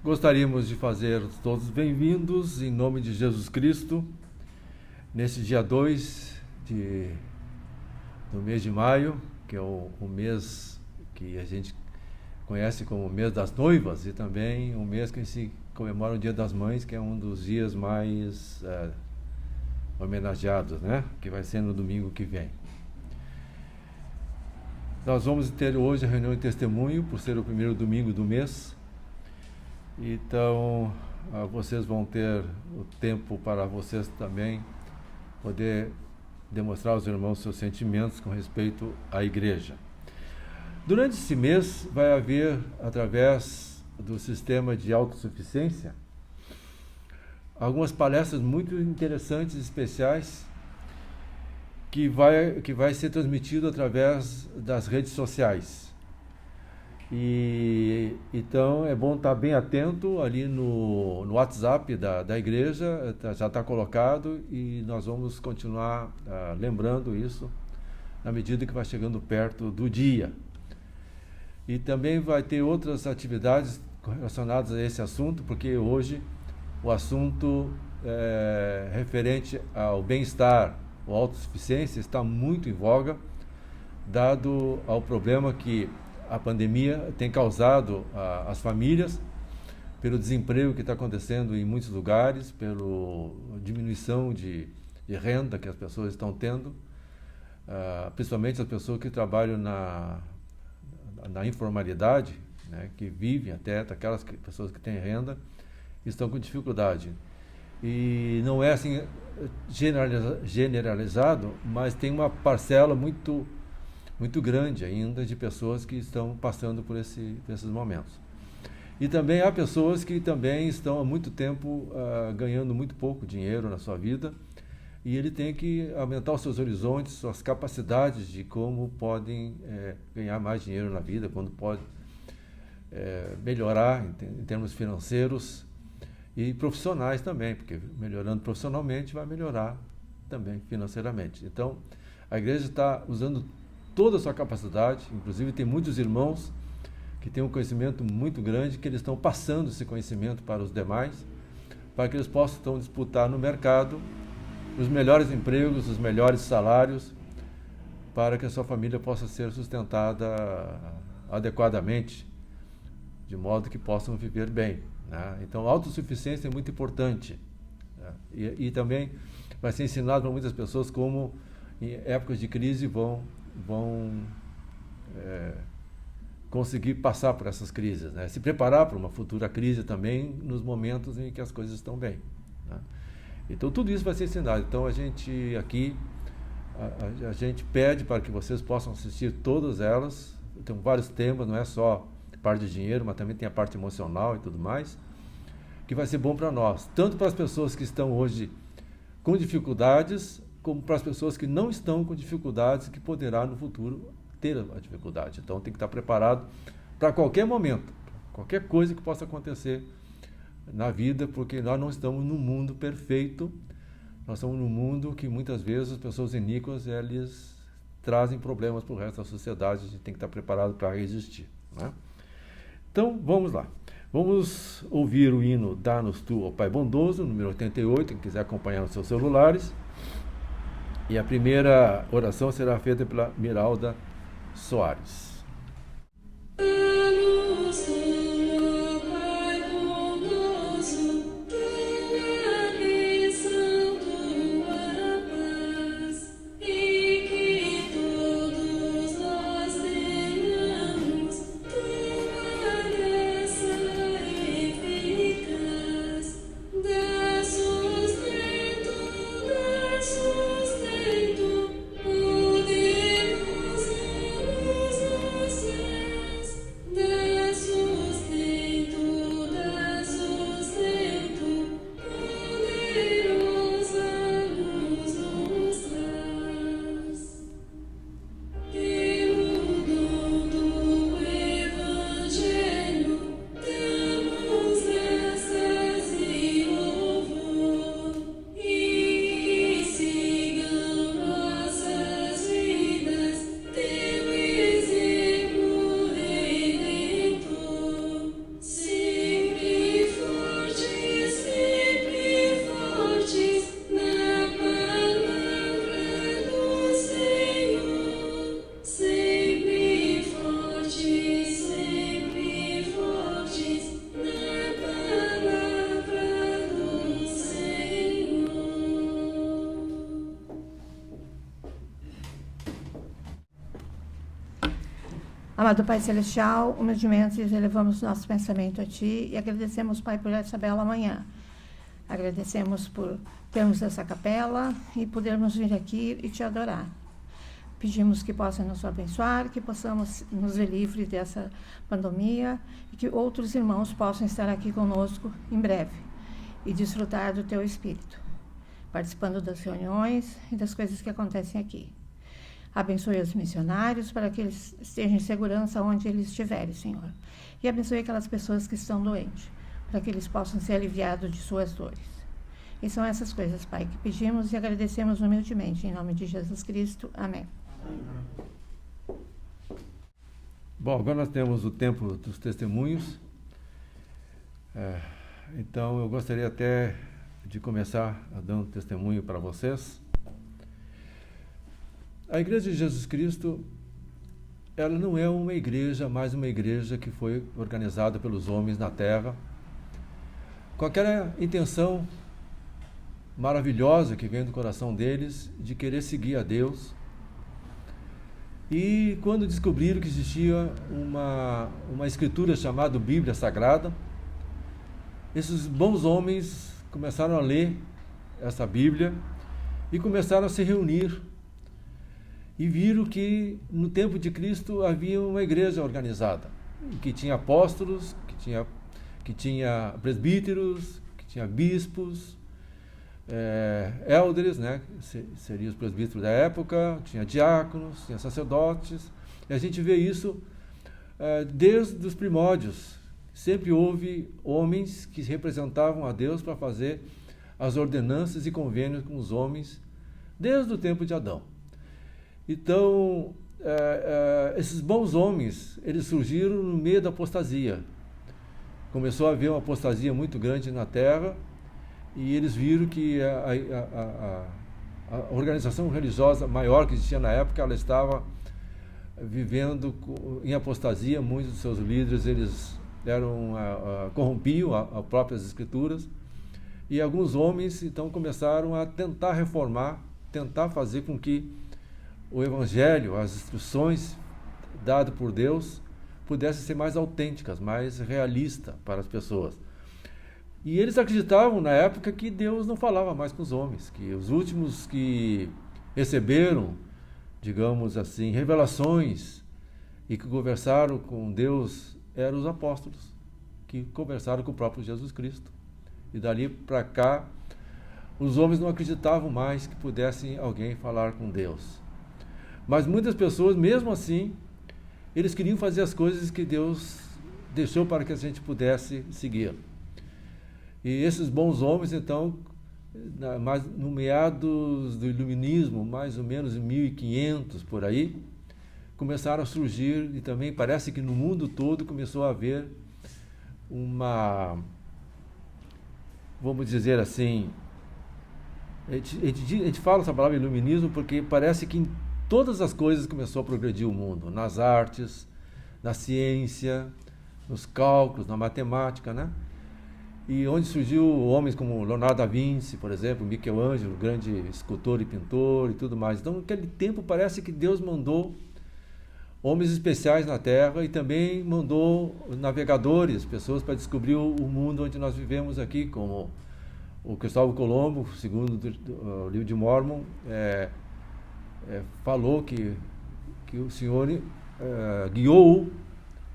Gostaríamos de fazer todos bem-vindos em nome de Jesus Cristo, nesse dia 2 do mês de maio, que é o mês que a gente conhece como o mês das noivas, e também o mês que se comemora o Dia das Mães, que é um dos dias mais homenageados, né? Que vai ser no domingo que vem. Nós vamos ter hoje a reunião de testemunho, por ser o primeiro domingo do mês. Então, vocês vão ter o tempo para vocês também poder demonstrar aos irmãos seus sentimentos com respeito à igreja. Durante esse mês vai haver, através do sistema de autossuficiência, algumas palestras muito interessantes e especiais que vai ser transmitido através das redes sociais. E então é bom estar bem atento ali no WhatsApp da igreja, já está colocado, e nós vamos continuar lembrando isso na medida que vai chegando perto do dia. E também vai ter outras atividades relacionadas a esse assunto, porque hoje o assunto referente ao bem-estar, a autossuficiência, está muito em voga, dado ao problema que a pandemia tem causado às famílias, pelo desemprego que está acontecendo em muitos lugares, pela diminuição de renda que as pessoas estão tendo, principalmente as pessoas que trabalham na informalidade, né, que vivem até, aquelas pessoas que têm renda, estão com dificuldade. E não é assim generalizado, mas tem uma parcela muito grande ainda de pessoas que estão passando por esses momentos. E também há pessoas que também estão há muito tempo ganhando muito pouco dinheiro na sua vida, e ele tem que aumentar os seus horizontes, suas capacidades de como podem ganhar mais dinheiro na vida, quando pode melhorar em termos financeiros e profissionais também, porque melhorando profissionalmente vai melhorar também financeiramente. Então, a igreja está usando toda a sua capacidade, inclusive tem muitos irmãos que têm um conhecimento muito grande, que eles estão passando esse conhecimento para os demais, para que eles possam então disputar no mercado os melhores empregos, os melhores salários, para que a sua família possa ser sustentada adequadamente, de modo que possam viver bem, né? Então, a autossuficiência é muito importante, né? E também vai ser ensinado para muitas pessoas como, em épocas de crise, vão conseguir passar por essas crises, né? Se preparar para uma futura crise também, nos momentos em que as coisas estão bem, né? Então, tudo isso vai ser ensinado. Então, a gente aqui, a gente pede para que vocês possam assistir todas elas. Tem vários temas, não é só parte de dinheiro, mas também tem a parte emocional e tudo mais, que vai ser bom para nós, tanto para as pessoas que estão hoje com dificuldades, como para as pessoas que não estão com dificuldades, que poderá no futuro ter a dificuldade. Então, tem que estar preparado para qualquer momento, qualquer coisa que possa acontecer na vida, porque nós não estamos num mundo perfeito, nós estamos num mundo que muitas vezes as pessoas iníquas, eles trazem problemas para o resto da sociedade. A gente tem que estar preparado para resistir, né? Então, vamos lá. Vamos ouvir o hino Dá-nos Tu, ó Pai Bondoso, número 88, quem quiser acompanhar nos seus celulares. E a primeira oração será feita pela Miralda Soares. Amado Pai Celestial, humildemente elevamos nosso pensamento a Ti e agradecemos, Pai, por essa bela manhã. Agradecemos por termos essa capela e podermos vir aqui e Te adorar. Pedimos que possa nos abençoar, que possamos nos ver livres dessa pandemia e que outros irmãos possam estar aqui conosco em breve e desfrutar do Teu Espírito, participando das reuniões e das coisas que acontecem aqui. Abençoe os missionários para que eles estejam em segurança onde eles estiverem, Senhor. E abençoe aquelas pessoas que estão doentes, para que eles possam ser aliviados de suas dores. E são essas coisas, Pai, que pedimos e agradecemos humildemente. Em nome de Jesus Cristo. Amém. Bom, agora nós temos o tempo dos testemunhos. Então, eu gostaria até de começar dando testemunho para vocês. A Igreja de Jesus Cristo, ela não é uma igreja, mais uma igreja que foi organizada pelos homens na terra, com aquela intenção maravilhosa que vem do coração deles, de querer seguir a Deus. E quando descobriram que existia uma escritura chamada Bíblia Sagrada, esses bons homens começaram a ler essa Bíblia e começaram a se reunir. E viram que no tempo de Cristo havia uma igreja organizada, que tinha apóstolos, que tinha presbíteros, que tinha bispos, élderes, né, seriam os presbíteros da época, tinha diáconos, tinha sacerdotes, e a gente vê isso desde os primórdios. Sempre houve homens que representavam a Deus para fazer as ordenanças e convênios com os homens, desde o tempo de Adão. Então, esses bons homens, eles surgiram no meio da apostasia. Começou a haver uma apostasia muito grande na terra e eles viram que a organização religiosa maior que existia na época, ela estava vivendo em apostasia. Muitos de seus líderes, eles corrompiam as próprias escrituras, e alguns homens então começaram a tentar reformar, tentar fazer com que o Evangelho, as instruções dadas por Deus, pudessem ser mais autênticas, mais realistas para as pessoas. E eles acreditavam na época que Deus não falava mais com os homens, que os últimos que receberam, digamos assim, revelações e que conversaram com Deus eram os apóstolos, que conversaram com o próprio Jesus Cristo. E dali para cá, os homens não acreditavam mais que pudessem alguém falar com Deus. Mas muitas pessoas, mesmo assim, eles queriam fazer as coisas que Deus deixou para que a gente pudesse seguir. E esses bons homens, então, no meados do iluminismo, mais ou menos em 1500, por aí, começaram a surgir, e também parece que no mundo todo começou a haver vamos dizer assim, a gente fala essa palavra iluminismo porque parece que em todas as coisas começou a progredir o mundo, nas artes, na ciência, nos cálculos, na matemática, né? E onde surgiu homens como Leonardo da Vinci, por exemplo, Michelangelo, grande escultor e pintor e tudo mais. Então, naquele tempo parece que Deus mandou homens especiais na Terra e também mandou navegadores, pessoas para descobrir o mundo onde nós vivemos aqui, como o Cristóvão Colombo, segundo o livro de Mormon, falou que o Senhor guiou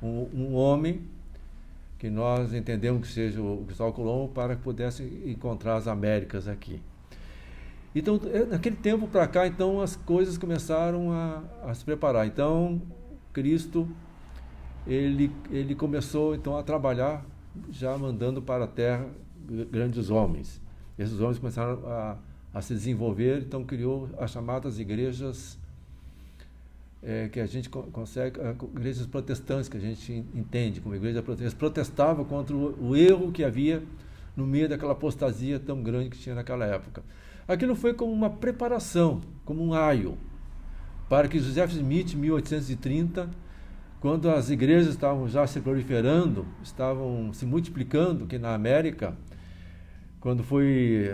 um homem que nós entendemos que seja o Cristóvão Colombo para que pudesse encontrar as Américas aqui. Então, naquele tempo para cá, então, as coisas começaram a se preparar. Então, Cristo, ele começou então a trabalhar, já mandando para a terra grandes homens. Esses homens começaram a se desenvolver, então criou as chamadas igrejas que a gente consegue, igrejas protestantes, que a gente entende como igreja protestante. Eles protestavam contra o erro que havia no meio daquela apostasia tão grande que tinha naquela época. Aquilo foi como uma preparação, como um aio, para que Joseph Smith, em 1830, quando as igrejas estavam já se proliferando, estavam se multiplicando, que na América, quando foi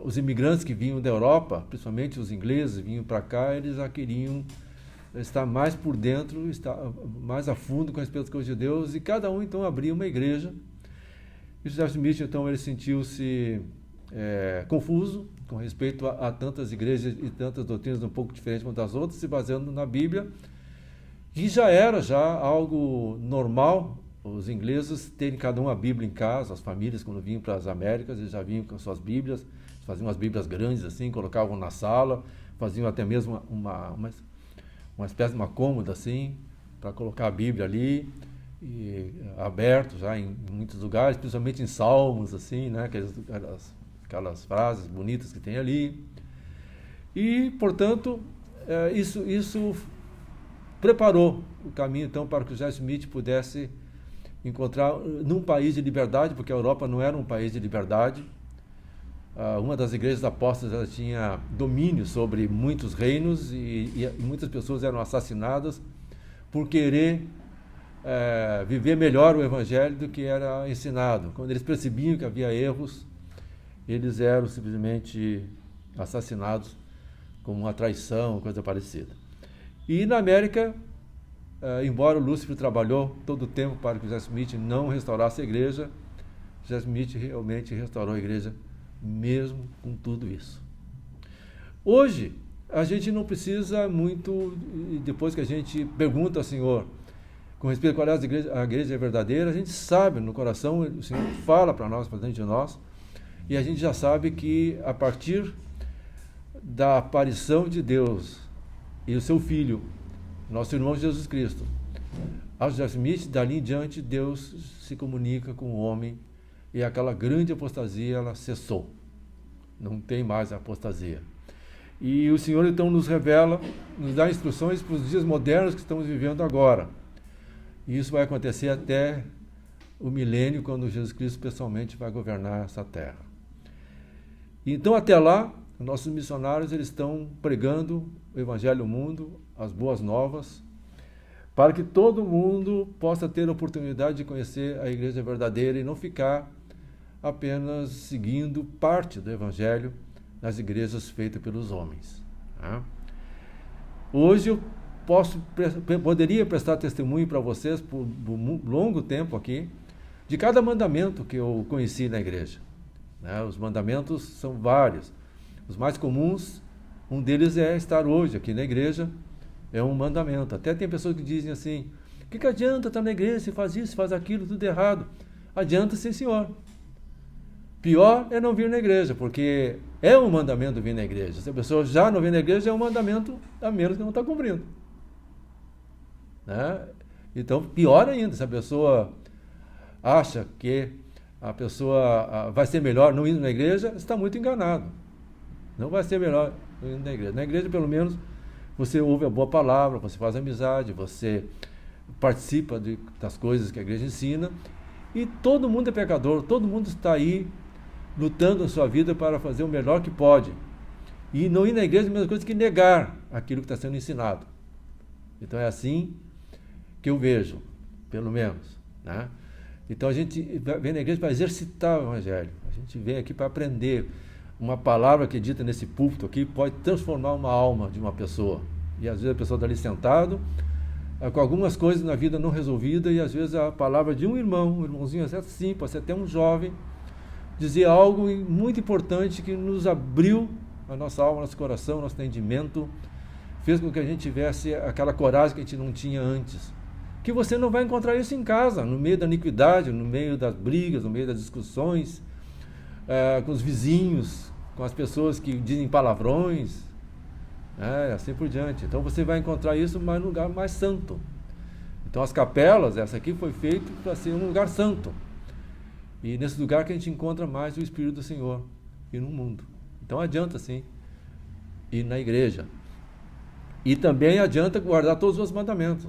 os imigrantes que vinham da Europa, principalmente os ingleses, vinham para cá, eles já queriam estar mais por dentro, estar mais a fundo com respeito às coisas de Deus, e cada um então abria uma igreja. E Joseph Smith então ele sentiu-se confuso com respeito a tantas igrejas e tantas doutrinas um pouco diferentes umas das outras, se baseando na Bíblia, que já era algo normal os ingleses terem cada um a Bíblia em casa. As famílias, quando vinham para as Américas, eles já vinham com suas Bíblias, faziam umas Bíblias grandes assim, colocavam na sala, faziam até mesmo uma espécie de uma cômoda assim, para colocar a Bíblia ali, e aberto já em muitos lugares, principalmente em salmos, assim, né, aquelas frases bonitas que tem ali. E, portanto, isso preparou o caminho então para que o Joseph Smith pudesse encontrar num país de liberdade, porque a Europa não era um país de liberdade. Uma das igrejas apóstolas ela tinha domínio sobre muitos reinos e muitas pessoas eram assassinadas por querer viver melhor o evangelho do que era ensinado. Quando eles percebiam que havia erros, eles eram simplesmente assassinados como uma traição, coisa parecida. E na América, embora o Lúcifer trabalhou todo o tempo para que o Joseph Smith não restaurasse a igreja, Joseph Smith realmente restaurou a igreja mesmo com tudo isso. Hoje, a gente não precisa muito, depois que a gente pergunta ao Senhor com respeito a qual é a igreja verdadeira, a gente sabe no coração, o Senhor fala para nós, para dentro de nós, e a gente já sabe que a partir da aparição de Deus e o seu Filho, nosso irmão Jesus Cristo, ao Joseph Smith, dali em diante, Deus se comunica com o homem e aquela grande apostasia, ela cessou. Não tem mais a apostasia. E o Senhor, então, nos revela, nos dá instruções para os dias modernos que estamos vivendo agora. E isso vai acontecer até o milênio, quando Jesus Cristo pessoalmente vai governar essa terra. Então, até lá, nossos missionários eles estão pregando o Evangelho ao mundo, as boas novas, para que todo mundo possa ter a oportunidade de conhecer a igreja verdadeira e não ficar apenas seguindo parte do Evangelho nas igrejas feitas pelos homens. Hoje eu poderia prestar testemunho para vocês por um longo tempo aqui de cada mandamento que eu conheci na igreja. Os mandamentos são vários. Os mais comuns, um deles é estar hoje aqui na igreja, é um mandamento. Até tem pessoas que dizem assim: o que adianta estar na igreja, se faz isso, se faz aquilo, tudo errado? Adianta, sim, senhor. Pior é não vir na igreja, porque é um mandamento vir na igreja. Se a pessoa já não vem na igreja, é um mandamento a menos que não está cumprindo. Então, pior ainda, se a pessoa acha que a pessoa vai ser melhor não indo na igreja, está muito enganado. Não vai ser melhor não indo na igreja. Na igreja, pelo menos, você ouve a boa palavra, você faz amizade, você participa das coisas que a igreja ensina, e todo mundo é pecador, todo mundo está aí lutando a sua vida para fazer o melhor que pode. E não ir na igreja é a mesma coisa que negar aquilo que está sendo ensinado. Então é assim que eu vejo, pelo menos. Então a gente vem na igreja para exercitar o Evangelho. A gente vem aqui para aprender. Uma palavra que é dita nesse púlpito aqui pode transformar uma alma de uma pessoa. E às vezes a pessoa está ali sentado, com algumas coisas na vida não resolvidas, e às vezes a palavra de um irmãozinho assim, pode ser até um jovem, dizer algo muito importante que nos abriu a nossa alma, nosso coração, nosso entendimento, fez com que a gente tivesse aquela coragem que a gente não tinha antes. Que você não vai encontrar isso em casa, no meio da iniquidade, no meio das brigas, no meio das discussões, com os vizinhos, com as pessoas que dizem palavrões, assim por diante. Então você vai encontrar isso mais num lugar mais santo. Então as capelas, essa aqui foi feita para ser um lugar santo. E nesse lugar que a gente encontra mais o Espírito do Senhor e no mundo. Então adianta sim ir na igreja. E também adianta guardar todos os mandamentos.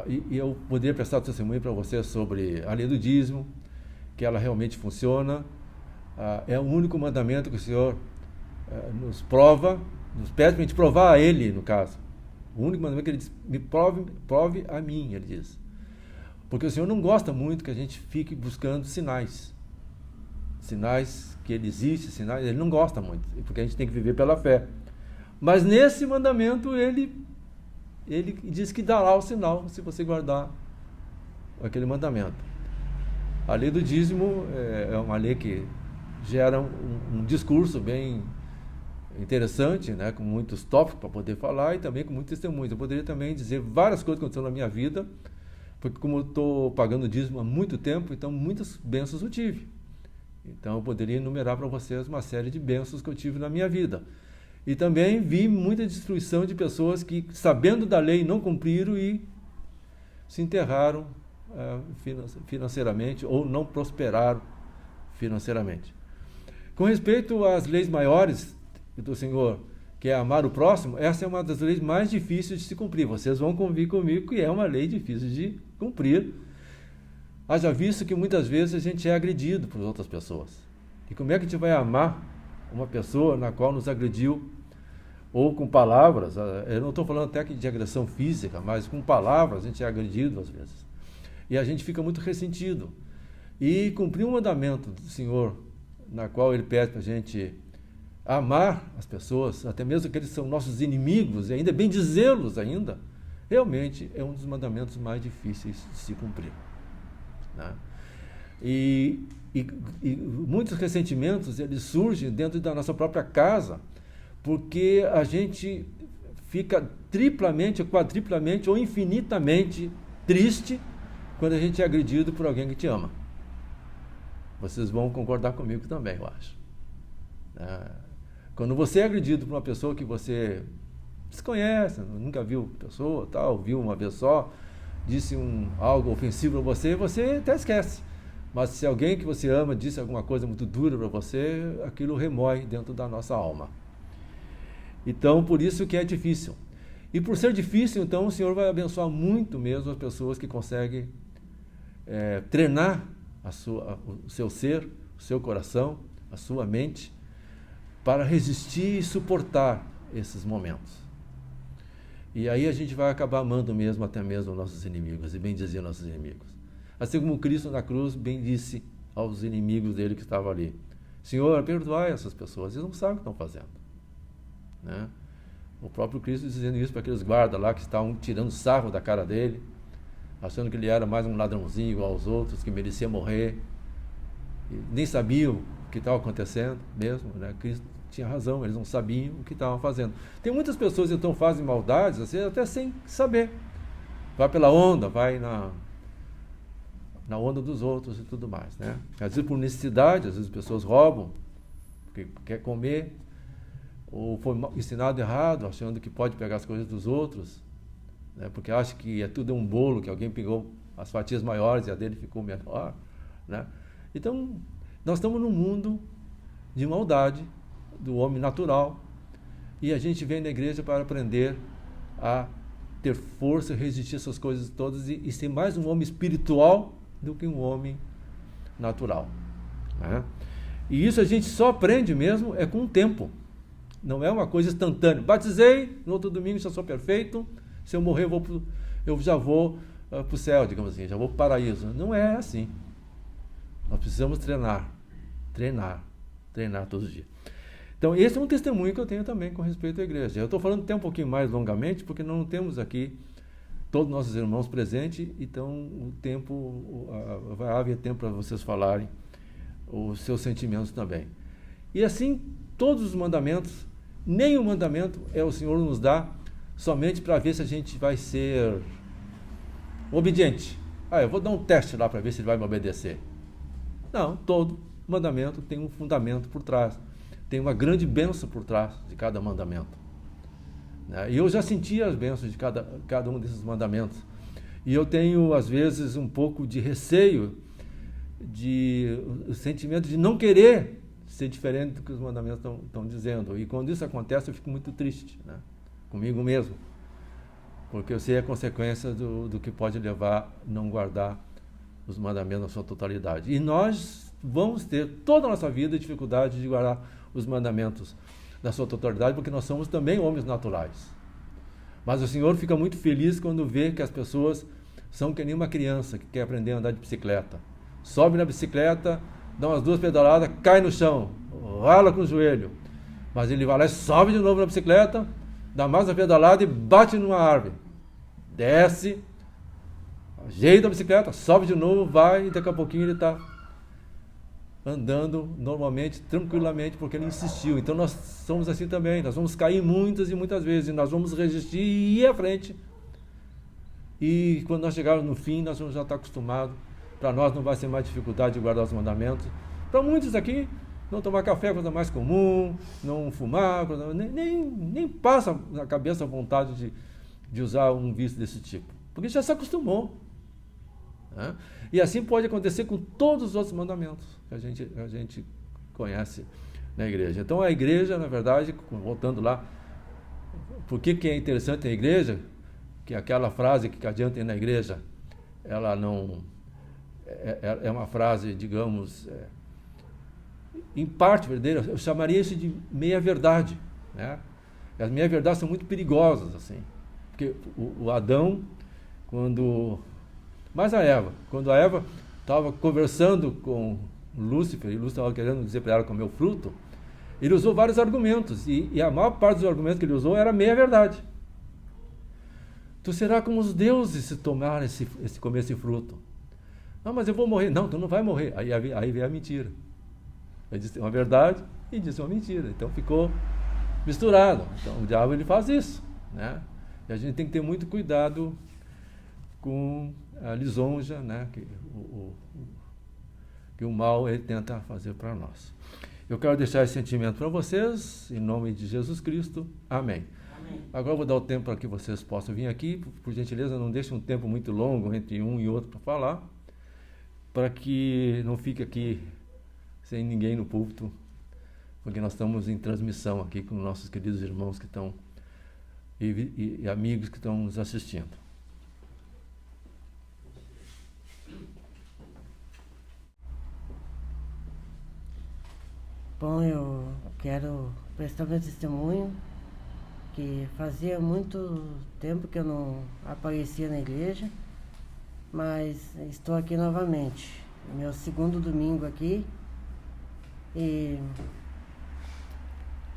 E eu poderia prestar testemunho para você sobre a lei do dízimo, que ela realmente funciona. É o único mandamento que o Senhor nos pede para a gente provar a Ele, no caso. O único mandamento que Ele diz: me prove a mim, Ele diz. Porque o Senhor não gosta muito que a gente fique buscando sinais. Sinais que Ele existe, sinais, Ele não gosta muito, porque a gente tem que viver pela fé. Mas nesse mandamento Ele ele diz que dará o sinal se você guardar aquele mandamento. A lei do dízimo é uma lei que gera um discurso bem interessante, né, com muitos tópicos para poder falar e também com muitos testemunhos. Eu poderia também dizer várias coisas que aconteceram na minha vida, porque como eu estou pagando dízimo há muito tempo, então muitas bênçãos eu tive. Então eu poderia enumerar para vocês uma série de bênçãos que eu tive na minha vida. E também vi muita destruição de pessoas que, sabendo da lei, não cumpriram e se enterraram financeiramente ou não prosperaram financeiramente. Com respeito às leis maiores do Senhor, que é amar o próximo, essa é uma das leis mais difíceis de se cumprir. Vocês vão convir comigo que é uma lei difícil de cumprir. Haja visto que muitas vezes a gente é agredido por outras pessoas. E como é que a gente vai amar uma pessoa na qual nos agrediu, ou com palavras? Eu não estou falando até de agressão física, mas com palavras a gente é agredido às vezes. E a gente fica muito ressentido. E cumprir um mandamento do Senhor, na qual Ele pede para a gente amar as pessoas, até mesmo que eles são nossos inimigos, e ainda bem dizê-los ainda, realmente é um dos mandamentos mais difíceis de se cumprir. Né? E muitos ressentimentos, eles surgem dentro da nossa própria casa, porque a gente fica triplamente, ou quadriplamente, ou infinitamente triste quando a gente é agredido por alguém que te ama. Vocês vão concordar comigo também, eu acho. Quando você é agredido por uma pessoa que você desconhece, nunca viu a pessoa, tal, viu uma vez só, disse algo ofensivo para você, você até esquece. Mas se alguém que você ama disse alguma coisa muito dura para você, aquilo remói dentro da nossa alma. Então, por isso que é difícil. E por ser difícil, então, o Senhor vai abençoar muito mesmo as pessoas que conseguem treinar o seu ser, o seu coração, a sua mente, para resistir e suportar esses momentos. E aí a gente vai acabar amando mesmo, até mesmo nossos inimigos, e bendizer nossos inimigos. Assim como Cristo na cruz bendisse aos inimigos dele que estavam ali. Senhor, perdoai essas pessoas, eles não sabem o que estão fazendo. Né? O próprio Cristo dizendo isso para aqueles guardas lá que estavam tirando sarro da cara dele, achando que ele era mais um ladrãozinho igual aos outros, que merecia morrer. E nem sabiam o que estava acontecendo mesmo, né? Cristo tinha razão, eles não sabiam o que estavam fazendo. Tem muitas pessoas que então fazem maldades, assim, até sem saber. Vai pela onda, vai na onda dos outros e tudo mais, né? Às vezes por necessidade, às vezes as pessoas roubam, porque quer comer, ou foi ensinado errado, achando que pode pegar as coisas dos outros, né? Porque acha que tudo é um bolo, que alguém pegou as fatias maiores e a dele ficou menor, né? Então, nós estamos num mundo de maldade, do homem natural, e a gente vem na igreja para aprender a ter força, resistir a essas coisas todas e ser mais um homem espiritual do que um homem natural, né? E isso a gente só aprende mesmo com o tempo, não é uma coisa instantânea. Batizei, no outro domingo já sou perfeito, se eu morrer eu já vou para o céu, digamos assim, já vou para o paraíso. Não é assim. Nós precisamos treinar todos os dias. Então, esse é um testemunho que eu tenho também com respeito à igreja. Eu estou falando até um pouquinho mais longamente, porque não temos aqui todos os nossos irmãos presentes, então vai haver tempo para vocês falarem os seus sentimentos também. E assim, todos os mandamentos, nenhum mandamento o Senhor nos dá somente para ver se a gente vai ser obediente. Eu vou dar um teste lá para ver se ele vai me obedecer. Não, todo mandamento tem um fundamento por trás. Tem uma grande bênção por trás de cada mandamento. E eu já senti as bênçãos de cada um desses mandamentos. E eu tenho, às vezes, um pouco de receio, o sentimento de não querer ser diferente do que os mandamentos estão dizendo. E quando isso acontece, eu fico muito triste, né? Comigo mesmo. Porque eu sei a consequência do que pode levar a não guardar os mandamentos na sua totalidade. E nós vamos ter toda a nossa vida dificuldade de guardar os mandamentos na sua totalidade, porque nós somos também homens naturais. Mas o Senhor fica muito feliz quando vê que as pessoas são que nem uma criança que quer aprender a andar de bicicleta. Sobe na bicicleta, dá umas 2 pedaladas, cai no chão, rala com o joelho. Mas ele vai lá e sobe de novo na bicicleta, dá mais uma pedalada e bate numa árvore. desce, ajeita a bicicleta, sobe de novo, vai, e daqui a pouquinho ele está andando normalmente, tranquilamente, porque ele insistiu. Então nós somos assim também, nós vamos cair muitas e muitas vezes, e nós vamos resistir e ir à frente. E quando nós chegarmos no fim, nós vamos já estar acostumados. Para nós não vai ser mais dificuldade de guardar os mandamentos. Para muitos aqui, não tomar café é coisa mais comum, não fumar, nem passa na cabeça a vontade de usar um vício desse tipo, porque já se acostumou. Né? E assim pode acontecer com todos os outros mandamentos que a gente conhece na igreja. Então a igreja, na verdade, voltando lá, por que é interessante a igreja? Que aquela frase que adianta na igreja, ela não... É uma frase, digamos, em parte verdadeira, eu chamaria isso de meia-verdade. Né? As meia-verdades são muito perigosas, assim, porque o Adão, mas a Eva, quando a Eva estava conversando com Lúcifer, e Lúcifer estava querendo dizer para ela comer o fruto, ele usou vários argumentos, e a maior parte dos argumentos que ele usou era meia-verdade. Tu será como os deuses se tomar comer esse fruto. Não, mas eu vou morrer. Não, tu não vai morrer. Aí veio a mentira. Ele disse uma verdade e disse uma mentira. Então ficou misturado. Então o diabo ele faz isso. Né? E a gente tem que ter muito cuidado com a lisonja, né? que o mal ele tenta fazer para nós. Eu quero deixar esse sentimento para vocês, em nome de Jesus Cristo. Amém. Agora eu vou dar o tempo para que vocês possam vir aqui. Por gentileza, não deixe um tempo muito longo entre um e outro para falar, para que não fique aqui sem ninguém no púlpito, porque nós estamos em transmissão aqui com nossos queridos irmãos que estão e amigos que estão nos assistindo. Bom, eu quero prestar meu testemunho, que fazia muito tempo que eu não aparecia na igreja, mas estou aqui novamente, meu segundo domingo aqui, e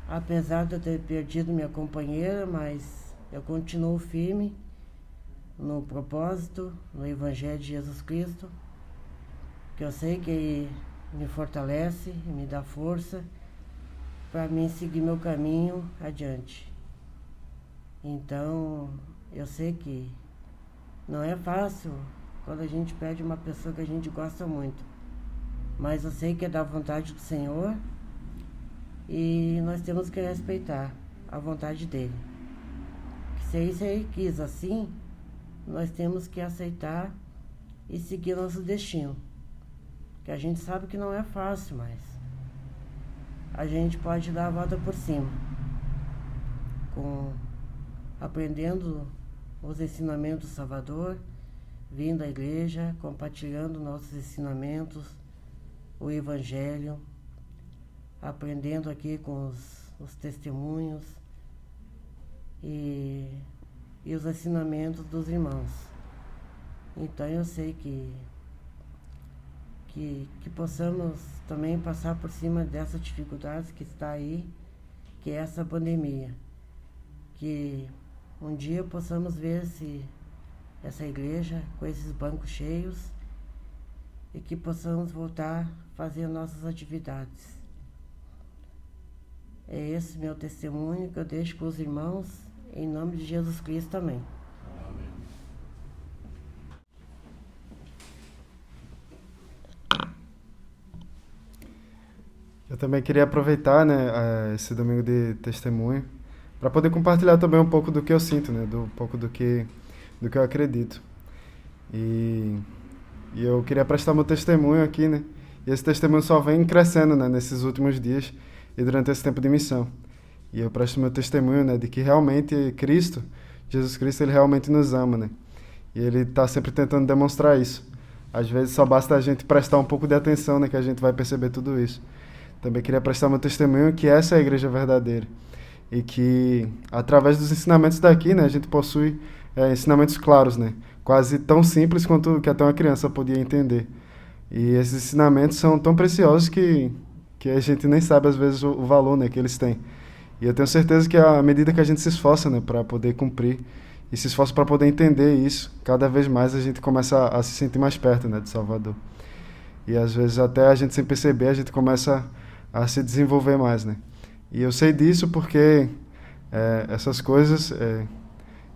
apesar de eu ter perdido minha companheira, mas eu continuo firme no propósito, no Evangelho de Jesus Cristo, que eu sei que Ele me fortalece e me dá força para mim seguir meu caminho adiante. Então, eu sei que não é fácil quando a gente perde uma pessoa que a gente gosta muito, mas eu sei que é da vontade do Senhor e nós temos que respeitar a vontade dele. Se ele quis assim, nós temos que aceitar e seguir nosso destino, que a gente sabe que não é fácil, mas a gente pode dar a volta por cima, aprendendo os ensinamentos do Salvador, vindo à igreja, compartilhando nossos ensinamentos, o Evangelho, aprendendo aqui com os testemunhos e os ensinamentos dos irmãos. Então eu sei que possamos também passar por cima dessas dificuldades que está aí, que é essa pandemia. Que um dia possamos ver essa igreja com esses bancos cheios e que possamos voltar a fazer nossas atividades. É esse meu testemunho que eu deixo com os irmãos, em nome de Jesus Cristo também. Eu também queria aproveitar, né, esse domingo de testemunho para poder compartilhar também um pouco do que eu sinto, né, um pouco do que eu acredito. E eu queria prestar meu testemunho aqui, né, e esse testemunho só vem crescendo, né, nesses últimos dias e durante esse tempo de missão. E eu presto meu testemunho, né, de que realmente Cristo, Jesus Cristo, ele realmente nos ama, né, e ele está sempre tentando demonstrar isso. Às vezes só basta a gente prestar um pouco de atenção, né, que a gente vai perceber tudo isso. Também queria prestar meu testemunho que essa é a igreja verdadeira e que, através dos ensinamentos daqui, né, a gente possui ensinamentos claros, né, quase tão simples quanto que até uma criança podia entender. E esses ensinamentos são tão preciosos que a gente nem sabe, às vezes, o valor, né, que eles têm. E eu tenho certeza que à medida que a gente se esforça, né, para poder cumprir e se esforça para poder entender isso, cada vez mais a gente começa a se sentir mais perto, né, de Salvador. E às vezes até a gente sem perceber, a gente começa a se desenvolver mais, né? E eu sei disso porque essas coisas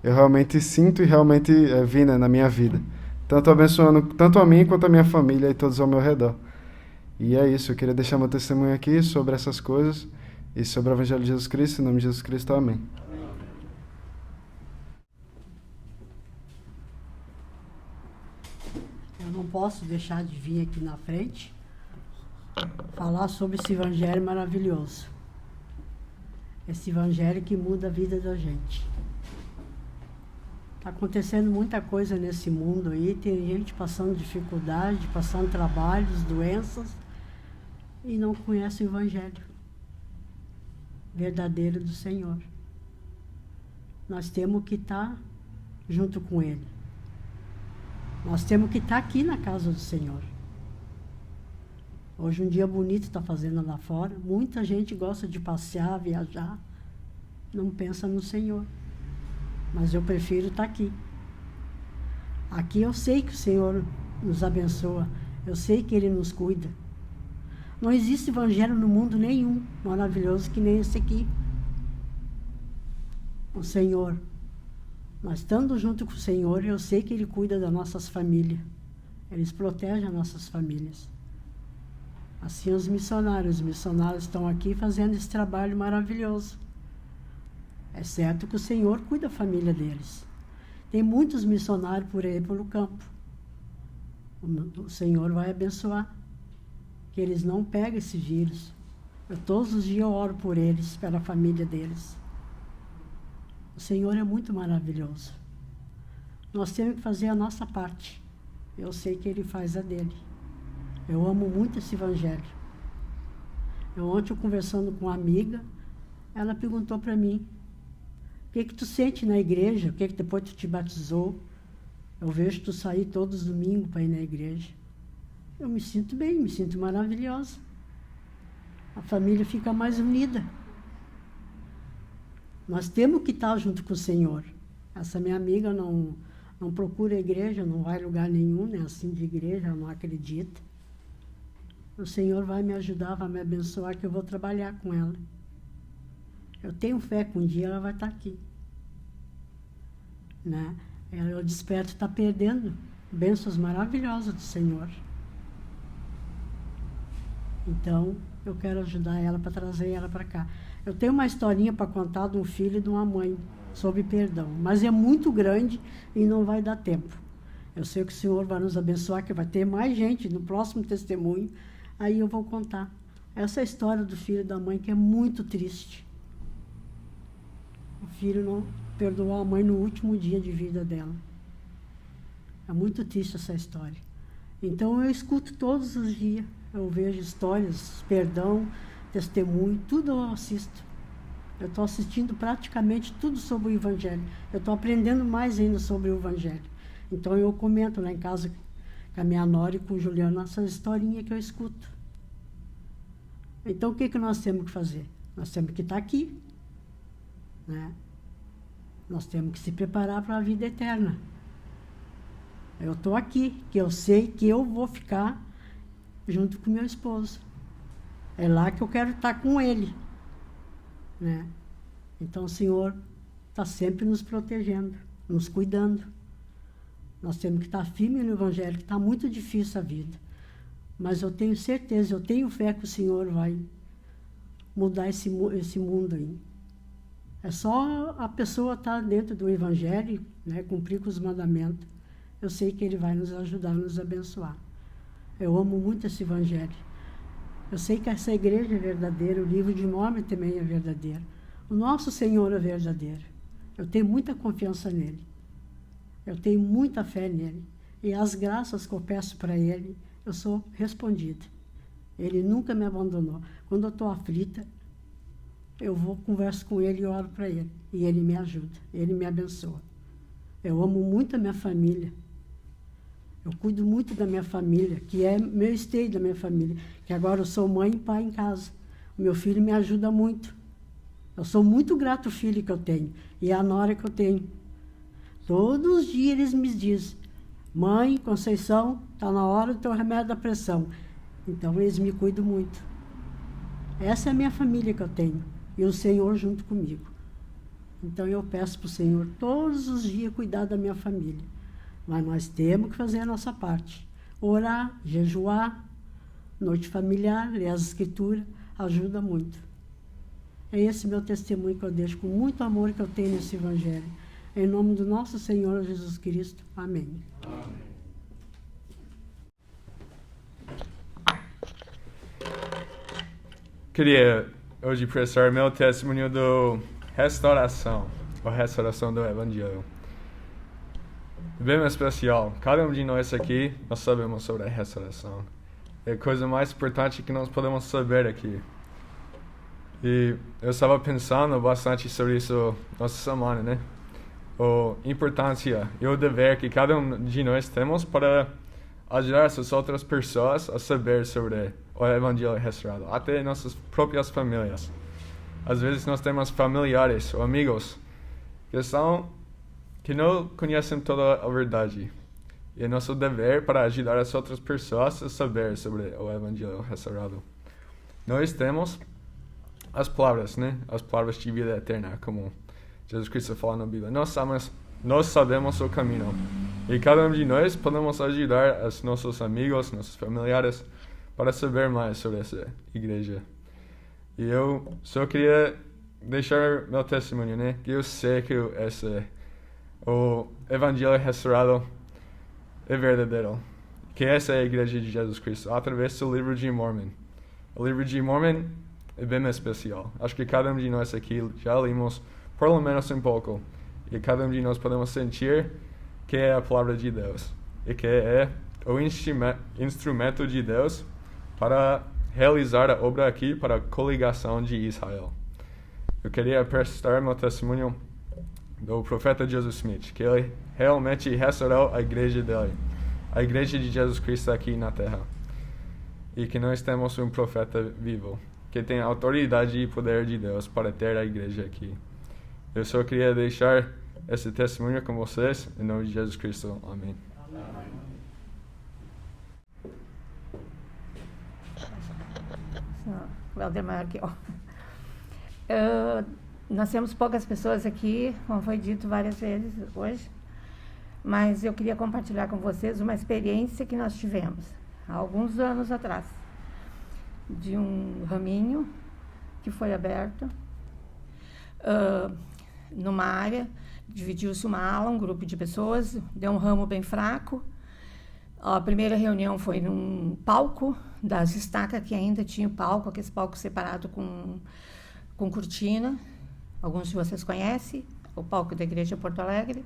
eu realmente sinto e realmente vi, né, na minha vida. Tanto abençoando tanto a mim quanto a minha família e todos ao meu redor. E é isso, eu queria deixar meu testemunho aqui sobre essas coisas e sobre o Evangelho de Jesus Cristo. Em nome de Jesus Cristo, amém. Eu não posso deixar de vir aqui na frente falar sobre esse evangelho maravilhoso. Esse evangelho que muda a vida da gente. Está acontecendo muita coisa nesse mundo aí, tem gente passando dificuldade, passando trabalhos, doenças, e não conhece o evangelho verdadeiro do Senhor. Nós temos que estar junto com Ele. Nós temos que estar aqui na casa do Senhor. Hoje um dia bonito está fazendo lá fora. Muita gente gosta de passear, viajar. Não pensa no Senhor. Mas eu prefiro estar aqui. Aqui eu sei que o Senhor nos abençoa. Eu sei que Ele nos cuida. Não existe evangelho no mundo nenhum maravilhoso que nem esse aqui. O Senhor. Nós estando junto com o Senhor, eu sei que Ele cuida das nossas famílias. Eles protegem as nossas famílias. Assim os missionários estão aqui fazendo esse trabalho maravilhoso. É certo que o Senhor cuida da família deles. Tem muitos missionários por aí pelo campo. O Senhor vai abençoar. Que eles não peguem esse vírus. Todos os dias eu oro por eles, pela família deles. O Senhor é muito maravilhoso. Nós temos que fazer a nossa parte. Eu sei que Ele faz a dele. Eu amo muito esse evangelho. Ontem, conversando com uma amiga, ela perguntou para mim, o que tu sente na igreja? O que depois tu te batizou? Eu vejo tu sair todos os domingos para ir na igreja. Eu me sinto bem, me sinto maravilhosa. A família fica mais unida. Nós temos que estar junto com o Senhor. Essa minha amiga não procura a igreja, não vai a lugar nenhum, né? Assim de igreja, ela não acredita. O Senhor vai me ajudar, vai me abençoar, que eu vou trabalhar com ela. Eu tenho fé que um dia ela vai estar aqui. Né? Eu desperto está perdendo bênçãos maravilhosas do Senhor. Então, eu quero ajudar ela para trazer ela para cá. Eu tenho uma historinha para contar de um filho e de uma mãe sobre perdão, mas é muito grande e não vai dar tempo. Eu sei que o Senhor vai nos abençoar, que vai ter mais gente no próximo testemunho, aí eu vou contar essa história do filho e da mãe, que é muito triste. O filho não perdoou a mãe no último dia de vida dela. É muito triste essa história. Então eu escuto todos os dias. Eu vejo histórias, perdão, testemunho, tudo eu assisto. Eu estou assistindo praticamente tudo sobre o Evangelho. Eu estou aprendendo mais ainda sobre o Evangelho. Então eu comento lá em casa com a minha nora e com o Juliano essa historinha que eu escuto. Então o que nós temos que fazer? Nós temos que estar aqui. Né? Nós temos que se preparar para a vida eterna. Eu estou aqui, que eu sei que eu vou ficar junto com meu esposo. É lá que eu quero estar com ele. Né? Então o Senhor está sempre nos protegendo, nos cuidando. Nós temos que estar firmes no Evangelho, que está muito difícil a vida. Mas eu tenho certeza, eu tenho fé que o Senhor vai mudar esse mundo aí. É só a pessoa estar dentro do Evangelho, né, cumprir com os mandamentos. Eu sei que Ele vai nos ajudar, nos abençoar. Eu amo muito esse Evangelho. Eu sei que essa igreja é verdadeira, o livro de Mórmon também é verdadeiro. O nosso Senhor é verdadeiro. Eu tenho muita confiança nele. Eu tenho muita fé nele. E as graças que eu peço para ele, eu sou respondida. Ele nunca me abandonou. Quando eu estou aflita, eu vou, converso com ele e oro para ele. E ele me ajuda, ele me abençoa. Eu amo muito a minha família. Eu cuido muito da minha família, que é meu esteio da minha família. Que agora eu sou mãe e pai em casa. O meu filho me ajuda muito. Eu sou muito grato ao filho que eu tenho. E à nora que eu tenho. Todos os dias eles me dizem, mãe, Conceição, está na hora do teu remédio da pressão. Então eles me cuidam muito. Essa é a minha família que eu tenho, e o Senhor junto comigo. Então eu peço para o Senhor todos os dias cuidar da minha família. Mas nós temos que fazer a nossa parte. Orar, jejuar, noite familiar, ler as escrituras, ajuda muito. É esse meu testemunho que eu deixo com muito amor que eu tenho nesse evangelho. Em nome do nosso Senhor Jesus Cristo. Amém. Queria hoje prestar meu testemunho do restauração, a restauração do Evangelho. Bem especial, cada um de nós aqui, nós sabemos sobre a restauração. É a coisa mais importante que nós podemos saber aqui. E eu estava pensando bastante sobre isso nossa semana, né? A importância e o dever que cada um de nós temos para ajudar as outras pessoas a saber sobre o Evangelho restaurado, até nossas próprias famílias. Às vezes nós temos familiares ou amigos que não conhecem toda a verdade. E é nosso dever para ajudar as outras pessoas a saber sobre o Evangelho restaurado. Nós temos as palavras, né? As palavras de vida eterna, como Jesus Cristo fala na Bíblia. Nós sabemos o caminho. E cada um de nós podemos ajudar os nossos amigos, nossos familiares, para saber mais sobre essa igreja. E eu só queria deixar meu testemunho, né? Que eu sei que o Evangelho restaurado é verdadeiro. Que essa é a igreja de Jesus Cristo, através do livro de Mormon. O livro de Mormon é bem especial. Acho que cada um de nós aqui já lemos pelo menos um pouco. E cada um de nós podemos sentir que é a palavra de Deus. E que é o instrumento de Deus para realizar a obra aqui para a coligação de Israel. Eu queria prestar meu testemunho do profeta Joseph Smith, que ele realmente restaurou a igreja dele, a igreja de Jesus Cristo aqui na Terra. E que nós temos um profeta vivo, que tem a autoridade e poder de Deus para ter a igreja aqui. Eu só queria deixar esse testemunho com vocês, em nome de Jesus Cristo. Amém. Valdemar aqui, ó. Nós temos poucas pessoas aqui, como foi dito várias vezes hoje, mas eu queria compartilhar com vocês uma experiência que nós tivemos há alguns anos atrás, de um raminho que foi aberto numa área, dividiu-se uma ala, um grupo de pessoas, deu um ramo bem fraco. A primeira reunião foi num palco das estacas, que ainda tinha palco, aquele palco separado com cortina. Alguns de vocês conhecem, o palco da Igreja Porto Alegre.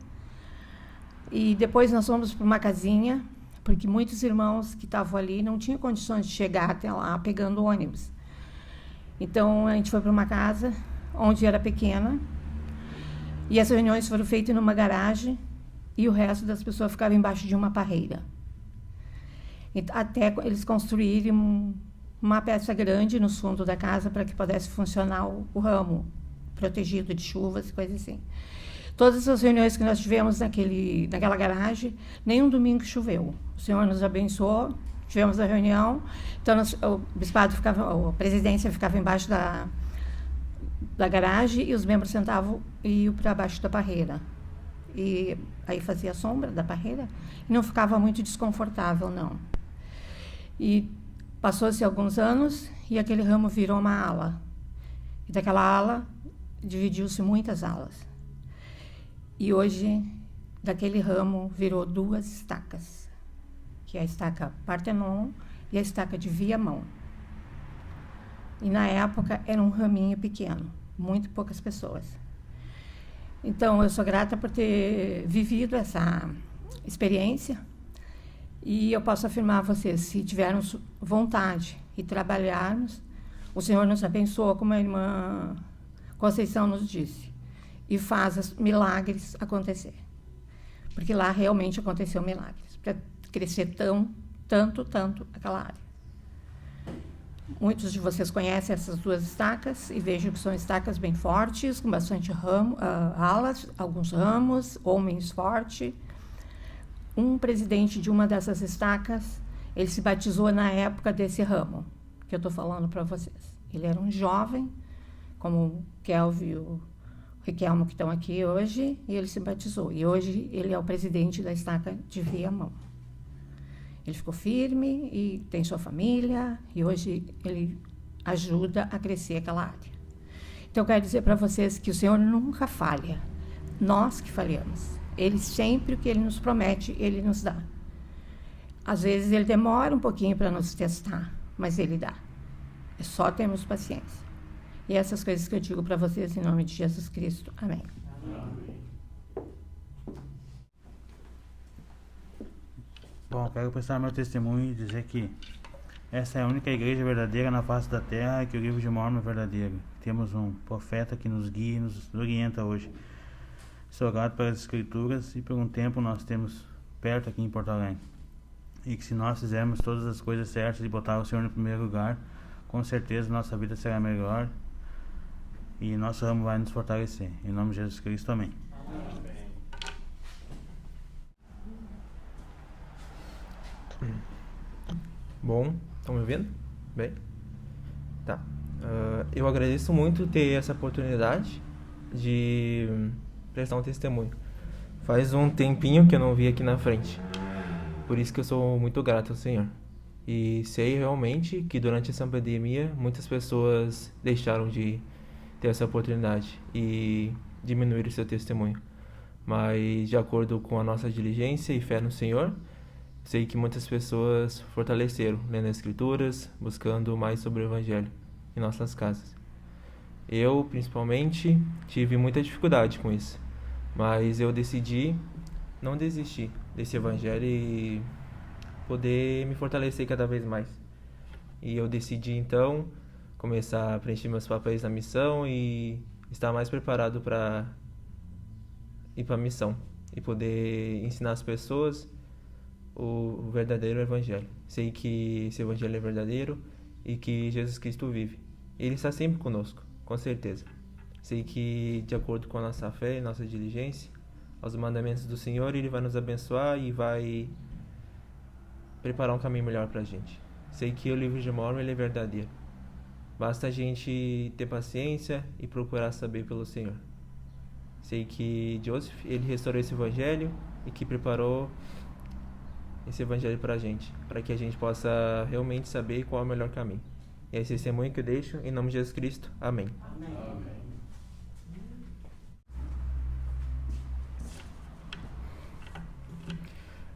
E depois nós fomos para uma casinha, porque muitos irmãos que estavam ali não tinham condições de chegar até lá pegando ônibus. Então a gente foi para uma casa onde era pequena, e as reuniões foram feitas numa garagem, e o resto das pessoas ficava embaixo de uma parreira. Até eles construírem uma peça grande no fundo da casa para que pudesse funcionar o ramo, protegido de chuvas e coisas assim. Todas as reuniões que nós tivemos naquela garagem, nenhum domingo choveu. O Senhor nos abençoou, tivemos a reunião, então o bispado a presidência ficava embaixo da garagem e os membros sentavam e iam para baixo da parreira. E aí fazia sombra da parreira e não ficava muito desconfortável, não. E passou-se alguns anos e aquele ramo virou uma ala. E daquela ala dividiu-se muitas alas. E hoje, daquele ramo virou 2 estacas, que é a estaca Partenon e a estaca de Viamão. E na época era um raminho pequeno, muito poucas pessoas. Então, eu sou grata por ter vivido essa experiência, e eu posso afirmar a vocês, se tivermos vontade e trabalharmos, o Senhor nos abençoa, como a irmã Conceição nos disse, e faz os milagres acontecer. Porque lá realmente aconteceu milagres, para crescer tanto aquela área. Muitos de vocês conhecem essas duas estacas e vejam que são estacas bem fortes, com bastante alas, alguns ramos, homens fortes. Um presidente de uma dessas estacas, ele se batizou na época desse ramo que eu estou falando para vocês. Ele era um jovem, como o Kelvin e o Riquelmo que estão aqui hoje, e ele se batizou. E hoje ele é o presidente da estaca de Viamão. Ele ficou firme e tem sua família, e hoje ele ajuda a crescer aquela área. Então, eu quero dizer para vocês que o Senhor nunca falha. Nós que falhamos. Ele sempre, o que Ele nos promete, Ele nos dá. Às vezes, Ele demora um pouquinho para nos testar, mas Ele dá. É só termos paciência. E essas coisas que eu digo para vocês, em nome de Jesus Cristo. Amém. Bom, quero prestar meu testemunho e dizer que essa é a única igreja verdadeira na face da terra, que o livro de Mórmon é verdadeiro. Temos um profeta que nos guia e nos orienta hoje. Sou grato pelas escrituras e por um tempo nós temos perto aqui em Porto Alegre. E que se nós fizermos todas as coisas certas e botar o Senhor no primeiro lugar, com certeza nossa vida será melhor e nosso ramo vai nos fortalecer. Em nome de Jesus Cristo, amém. Bom, estão me ouvindo? Bem? Tá. Eu agradeço muito ter essa oportunidade de prestar um testemunho. Faz um tempinho que eu não vi aqui na frente. Por isso que eu sou muito grato ao Senhor. E sei realmente que durante essa pandemia muitas pessoas deixaram de ter essa oportunidade e diminuir o seu testemunho. Mas de acordo com a nossa diligência e fé no Senhor, sei que muitas pessoas fortaleceram, lendo as Escrituras, buscando mais sobre o Evangelho em nossas casas. Eu, principalmente, tive muita dificuldade com isso, mas eu decidi não desistir desse Evangelho e poder me fortalecer cada vez mais. E eu decidi, então, começar a preencher meus papéis na missão e estar mais preparado para ir para a missão e poder ensinar as pessoas o verdadeiro Evangelho. Sei que esse Evangelho é verdadeiro e que Jesus Cristo vive. Ele está sempre conosco, com certeza. Sei que, de acordo com a nossa fé e nossa diligência, aos mandamentos do Senhor, Ele vai nos abençoar e vai preparar um caminho melhor para a gente. Sei que o livro de Mórmon ele é verdadeiro. Basta a gente ter paciência e procurar saber pelo Senhor. Sei que Joseph, ele restaurou esse Evangelho e que preparou esse Evangelho para a gente, para que a gente possa realmente saber qual é o melhor caminho. E esse testemunho que eu deixo, em nome de Jesus Cristo. Amém. Amém.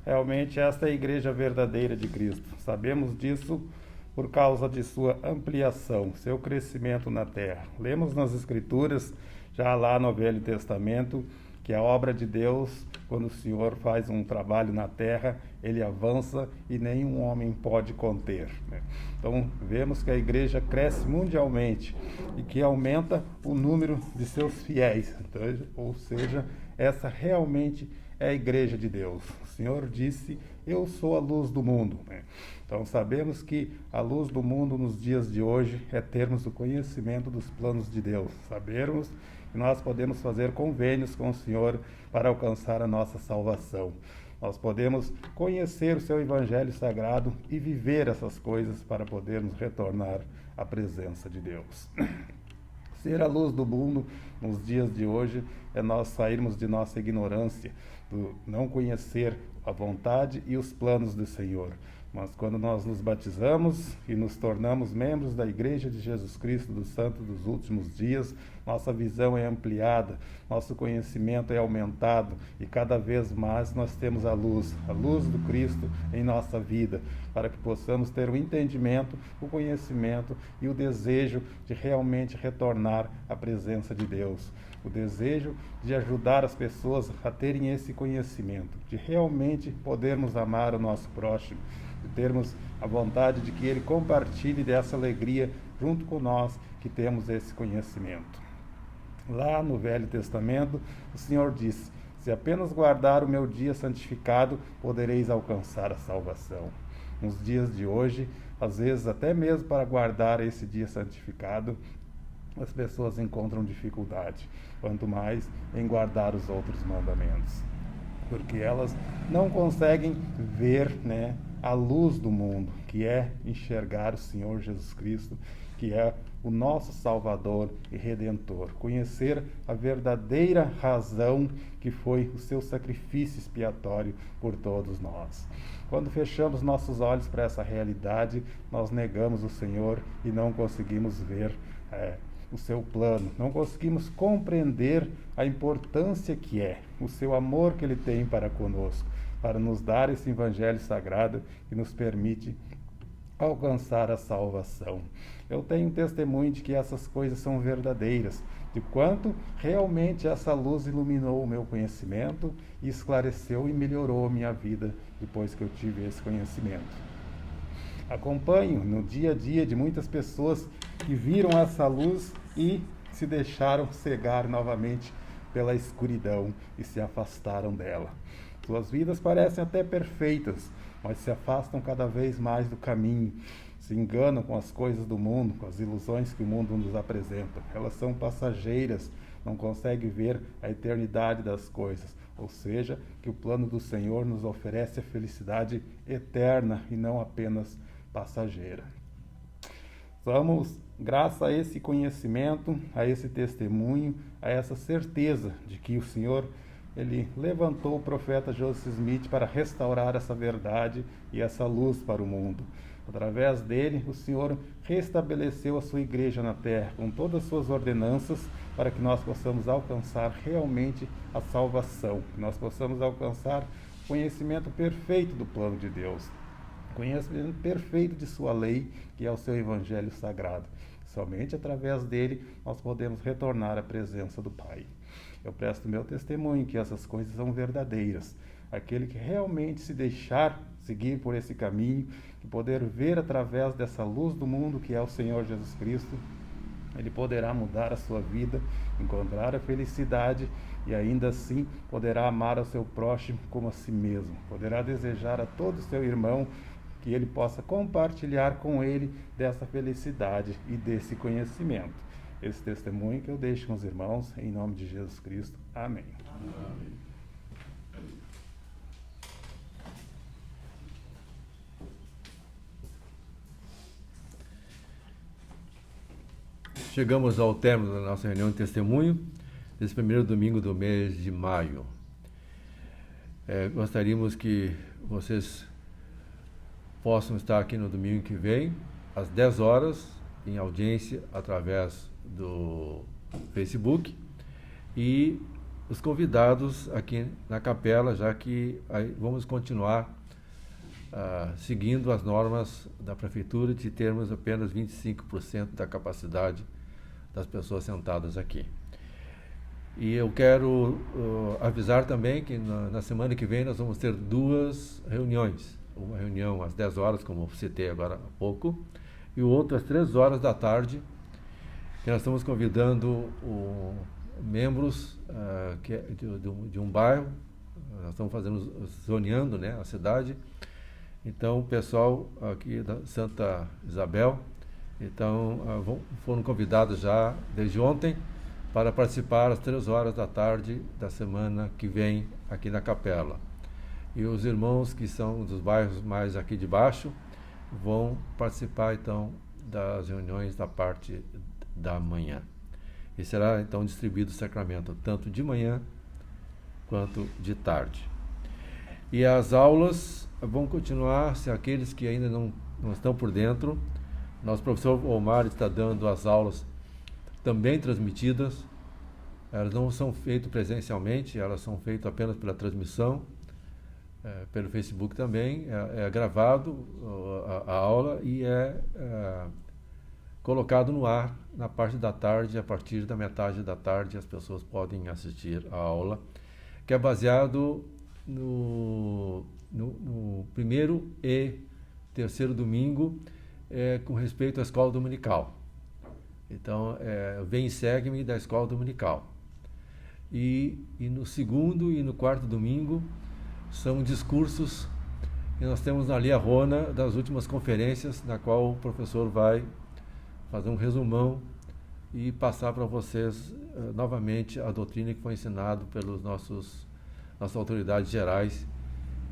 Realmente esta é a igreja verdadeira de Cristo. Sabemos disso por causa de sua ampliação, seu crescimento na terra. Lemos nas Escrituras, já lá no Velho Testamento, que a obra de Deus, quando o Senhor faz um trabalho na terra, ele avança e nenhum homem pode conter, né? Então, vemos que a igreja cresce mundialmente e que aumenta o número de seus fiéis. Então, ou seja, essa realmente é a igreja de Deus. O Senhor disse, eu sou a luz do mundo, né? Então, sabemos que a luz do mundo nos dias de hoje é termos o conhecimento dos planos de Deus. Sabermos que nós podemos fazer convênios com o Senhor para alcançar a nossa salvação. Nós podemos conhecer o seu Evangelho Sagrado e viver essas coisas para podermos retornar à presença de Deus. Ser a luz do mundo nos dias de hoje é nós sairmos de nossa ignorância, do não conhecer a vontade e os planos do Senhor. Mas quando nós nos batizamos e nos tornamos membros da Igreja de Jesus Cristo dos Santos dos Últimos Dias, nossa visão é ampliada, nosso conhecimento é aumentado e cada vez mais nós temos a luz do Cristo em nossa vida, para que possamos ter o entendimento, o conhecimento e o desejo de realmente retornar à presença de Deus. O desejo de ajudar as pessoas a terem esse conhecimento, de realmente podermos amar o nosso próximo, de termos a vontade de que ele compartilhe dessa alegria junto com nós que temos esse conhecimento. Lá no Velho Testamento, o Senhor disse, se apenas guardar o meu dia santificado, podereis alcançar a salvação. Nos dias de hoje, às vezes até mesmo para guardar esse dia santificado, as pessoas encontram dificuldade, quanto mais em guardar os outros mandamentos, porque elas não conseguem ver, né, a luz do mundo, que é enxergar o Senhor Jesus Cristo, que é o nosso Salvador e Redentor, conhecer a verdadeira razão que foi o seu sacrifício expiatório por todos nós. Quando fechamos nossos olhos para essa realidade, nós negamos o Senhor e não conseguimos ver o seu plano, não conseguimos compreender a importância que é, o seu amor que Ele tem para conosco, para nos dar esse Evangelho sagrado que nos permite alcançar a salvação. Eu tenho testemunho de que essas coisas são verdadeiras, de quanto realmente essa luz iluminou o meu conhecimento e esclareceu e melhorou a minha vida depois que eu tive esse conhecimento. Acompanho no dia a dia de muitas pessoas que viram essa luz e se deixaram cegar novamente pela escuridão e se afastaram dela. Suas vidas parecem até perfeitas, mas se afastam cada vez mais do caminho, se enganam com as coisas do mundo, com as ilusões que o mundo nos apresenta. Elas são passageiras, não conseguem ver a eternidade das coisas, ou seja, que o plano do Senhor nos oferece a felicidade eterna e não apenas passageira. Vamos, graças a esse conhecimento, a esse testemunho, a essa certeza de que o Senhor, Ele levantou o profeta Joseph Smith para restaurar essa verdade e essa luz para o mundo. Através dele, o Senhor restabeleceu a sua igreja na terra, com todas as suas ordenanças, para que nós possamos alcançar realmente a salvação, que nós possamos alcançar o conhecimento perfeito do plano de Deus, conhecimento perfeito de sua lei, que é o seu evangelho sagrado. Somente através dele nós podemos retornar à presença do Pai. Eu presto meu testemunho que essas coisas são verdadeiras. Aquele que realmente se deixar seguir por esse caminho, e poder ver através dessa luz do mundo que é o Senhor Jesus Cristo, ele poderá mudar a sua vida, encontrar a felicidade e ainda assim poderá amar ao seu próximo como a si mesmo. Poderá desejar a todo seu irmão que ele possa compartilhar com ele dessa felicidade e desse conhecimento. Esse testemunho que eu deixo com os irmãos, em nome de Jesus Cristo. Amém. Amém. Chegamos ao término da nossa reunião de testemunho, desse primeiro domingo do mês de maio. Gostaríamos que vocês possam estar aqui no domingo que vem, às 10 horas, em audiência através do Facebook, e os convidados aqui na capela, já que vamos continuar seguindo as normas da Prefeitura de termos apenas 25% da capacidade das pessoas sentadas aqui. E eu quero avisar também que na semana que vem nós vamos ter 2 reuniões. Uma reunião às 10 horas, como eu citei agora há pouco, e outra às 3 horas da tarde, que nós estamos convidando membros de um bairro. Nós estamos zoneando, né, a cidade. Então, o pessoal aqui da Santa Isabel, então, foram convidados já desde ontem para participar às 3 horas da tarde da semana que vem aqui na capela. E os irmãos que são dos bairros mais aqui de baixo vão participar, então, das reuniões da parte da manhã. E será, então, distribuído o sacramento tanto de manhã quanto de tarde. E as aulas vão continuar, se aqueles que ainda não estão por dentro. Nosso professor Omar está dando as aulas também transmitidas. Elas não são feitas presencialmente, elas são feitas apenas pela transmissão, pelo Facebook também. É gravado a aula e é colocado no ar na parte da tarde. A partir da metade da tarde as pessoas podem assistir a aula, que é baseado no primeiro e terceiro domingo, com respeito à escola dominical. Então, vem e segue-me da escola dominical. E no segundo e no quarto domingo são discursos E nós temos ali a Rona das últimas conferências, na qual o professor vai fazer um resumão e passar para vocês novamente a doutrina que foi ensinada pelos nossas autoridades gerais,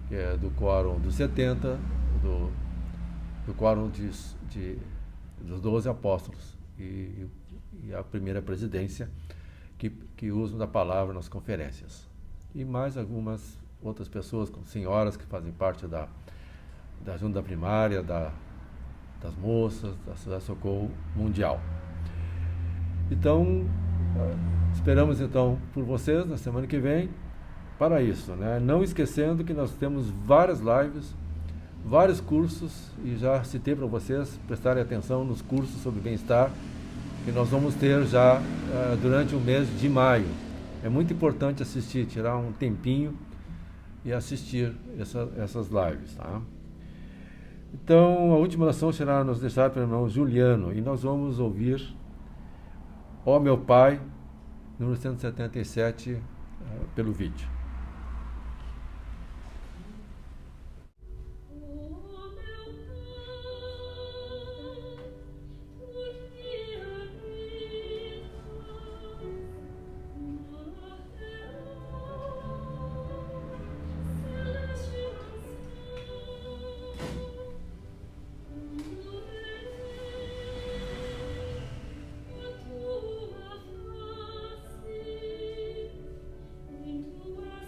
que é do Quórum dos 70, do Quórum dos 12 Apóstolos e a primeira presidência que usam da palavra nas conferências. E mais algumas outras pessoas, como senhoras que fazem parte da junta primária, das moças, da Sociedade Socorro Mundial. Então, esperamos então por vocês na semana que vem para isso, né? Não esquecendo que nós temos várias lives, vários cursos, e já citei para vocês prestarem atenção nos cursos sobre bem-estar que nós vamos ter já durante o mês de maio. É muito importante assistir, tirar um tempinho e assistir essas lives, tá? Então, a última oração será nos deixar pelo irmão Juliano, e nós vamos ouvir Ó Meu Pai, número 177, pelo vídeo. Into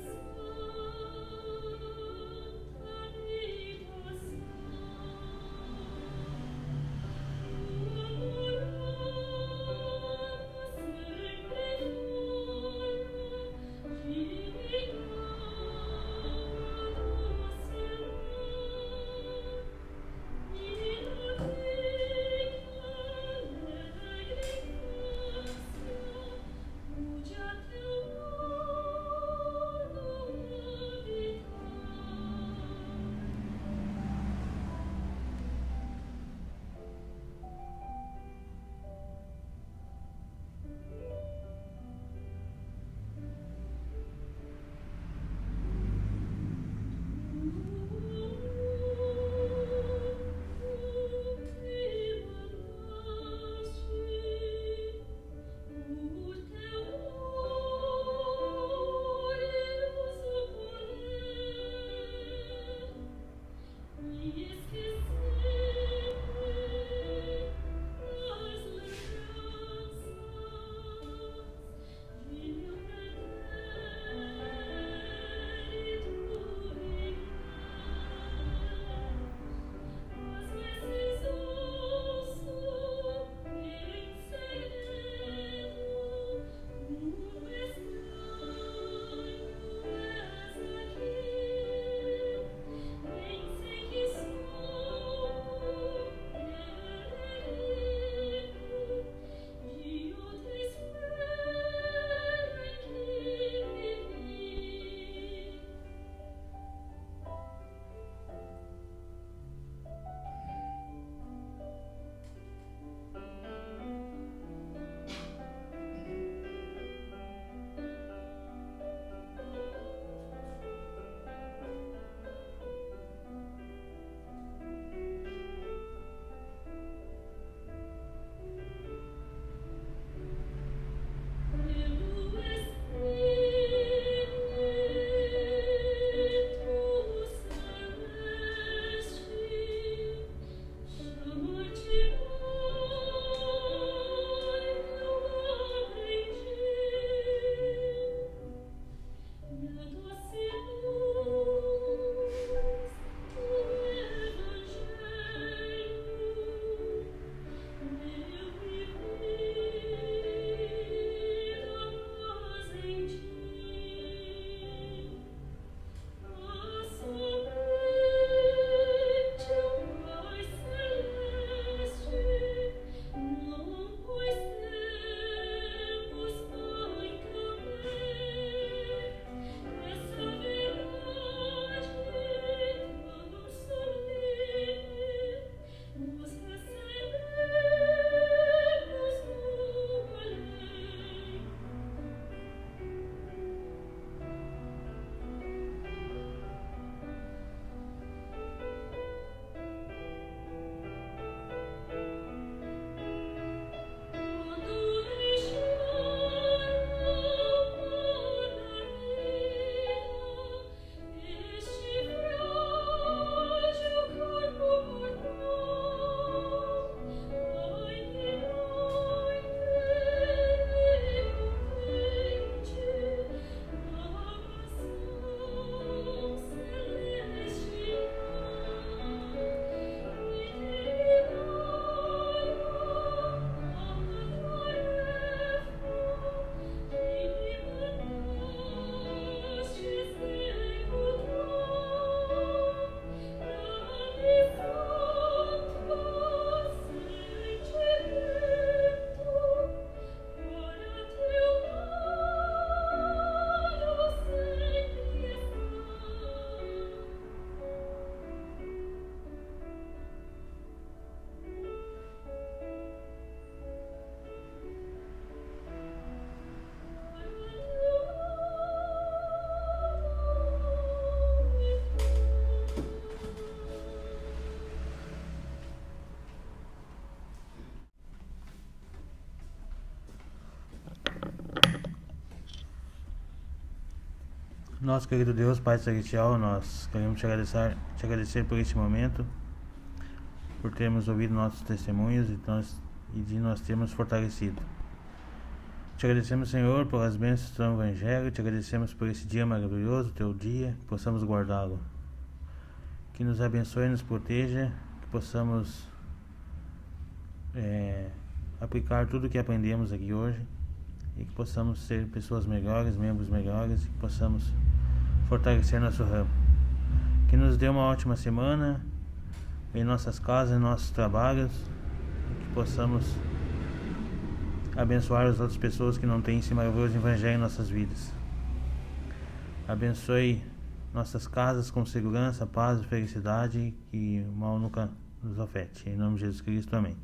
Nosso querido Deus, Pai Celestial, nós queremos te agradecer por este momento, por termos ouvido nossos testemunhos e de nós termos fortalecido. Te agradecemos, Senhor, pelas bênçãos do teu Evangelho, te agradecemos por esse dia maravilhoso, teu dia, que possamos guardá-lo. Que nos abençoe e nos proteja, que possamos aplicar tudo o que aprendemos aqui hoje e que possamos ser pessoas melhores, membros melhores, e que possamos fortalecer nosso ramo. Que nos dê uma ótima semana em nossas casas, em nossos trabalhos, e que possamos abençoar as outras pessoas que não têm esse maravilhoso Evangelho em nossas vidas. Abençoe nossas casas com segurança, paz e felicidade, que o mal nunca nos afete. Em nome de Jesus Cristo, amém.